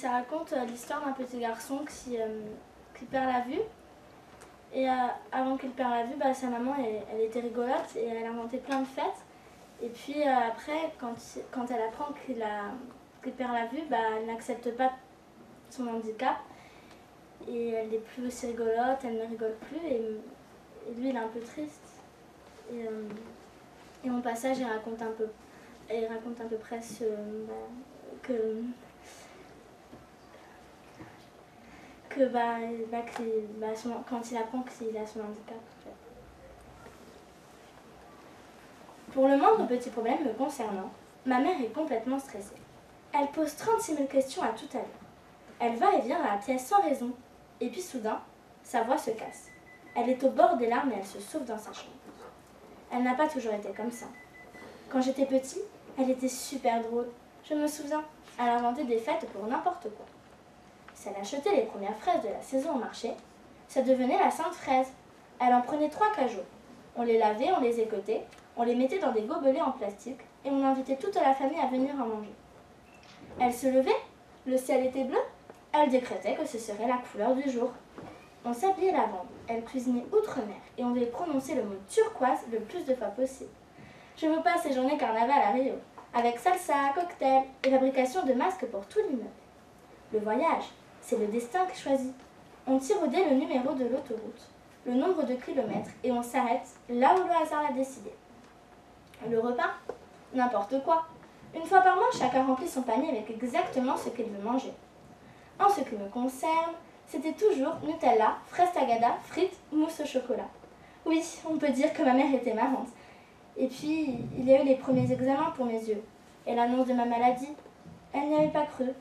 Ça raconte l'histoire d'un petit garçon qui perd la vue. Et avant qu'il perde la vue, sa maman elle était rigolote et elle inventait plein de fêtes. Et puis après, quand elle apprend qu'il perd la vue, elle n'accepte pas son handicap. Et elle n'est plus aussi rigolote, elle ne rigole plus. Et lui, il est un peu triste. Et mon passage, il raconte à peu près quand il apprend qu'il a son handicap. En fait. Pour le moindre petit problème me concernant, ma mère est complètement stressée. Elle pose 36 000 questions à toute allure. Elle va et vient dans la pièce sans raison. Et puis soudain, sa voix se casse. Elle est au bord des larmes et elle se sauve dans sa chambre. Elle n'a pas toujours été comme ça. Quand j'étais petit, elle était super drôle. Je me souviens, elle inventait des fêtes pour n'importe quoi. Si elle achetait les premières fraises de la saison au marché, ça devenait la sainte fraise. Elle en prenait 3 cajots. On les lavait, on les écotait, on les mettait dans des gobelets en plastique et on invitait toute la famille à venir en manger. Elle se levait, le ciel était bleu, elle décrétait que ce serait la couleur du jour. On s'habillait lavande, elle cuisinait outre-mer et on devait prononcer le mot turquoise le plus de fois possible. Je vous passe ces journées carnaval à Rio, avec salsa, cocktail et fabrication de masques pour tout l'immeuble. Le voyage, c'est le destin qui choisit. On tiraudait le numéro de l'autoroute, le nombre de kilomètres et on s'arrête là où le hasard l'a décidé. Le repas, n'importe quoi. Une fois par mois, chacun remplit son panier avec exactement ce qu'il veut manger. En ce qui me concerne, c'était toujours Nutella, fraise tagada, frites, mousse au chocolat. Oui, on peut dire que ma mère était marrante. Et puis, il y a eu les premiers examens pour mes yeux et l'annonce de ma maladie. Elle n'y avait pas cru.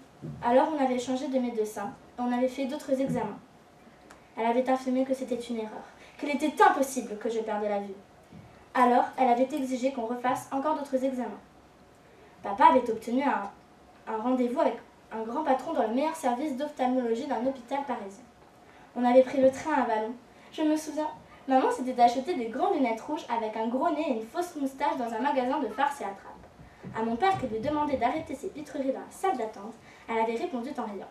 Alors on avait changé de médecin et on avait fait d'autres examens. Elle avait affirmé que c'était une erreur, qu'il était impossible que je perde la vue. Alors, elle avait exigé qu'on refasse encore d'autres examens. Papa avait obtenu un rendez-vous avec un grand patron dans le meilleur service d'ophtalmologie d'un hôpital parisien. On avait pris le train à Vallon. Je me souviens, maman s'était acheté des grandes lunettes rouges avec un gros nez et une fausse moustache dans un magasin de farce et attrape. À mon père qui lui demandait d'arrêter ses pitreries dans la salle d'attente, elle avait répondu en riant.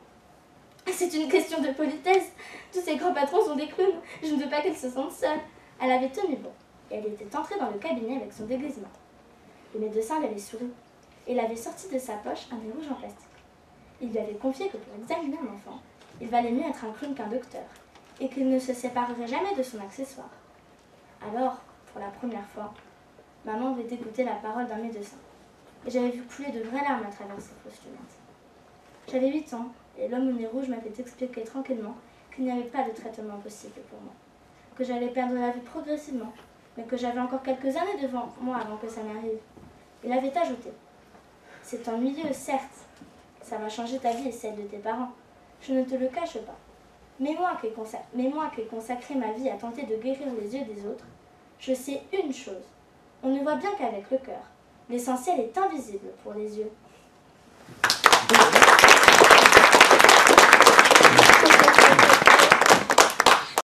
C'est une question de politesse. Tous ces grands patrons sont des clowns. Je ne veux pas qu'elle se sente seule. Elle avait tenu bon et elle était entrée dans le cabinet avec son déguisement. Le médecin lui avait souri et il avait sorti de sa poche un nez rouge en plastique. Il lui avait confié que pour examiner un enfant, il valait mieux être un clown qu'un docteur et qu'il ne se séparerait jamais de son accessoire. Alors, pour la première fois, maman avait écouté la parole d'un médecin et j'avais vu couler de vraies larmes à travers ses fausses lunettes. J'avais 8 ans et l'homme au nez rouge m'avait expliqué tranquillement qu'il n'y avait pas de traitement possible pour moi, que j'allais perdre la vue progressivement, mais que j'avais encore quelques années devant moi avant que ça n'arrive. Il avait ajouté « C'est ennuyeux, certes, ça va changer ta vie et celle de tes parents, je ne te le cache pas. Mais moi qui ai consacré ma vie à tenter de guérir les yeux des autres, je sais une chose, on ne voit bien qu'avec le cœur. L'essentiel est invisible pour les yeux. »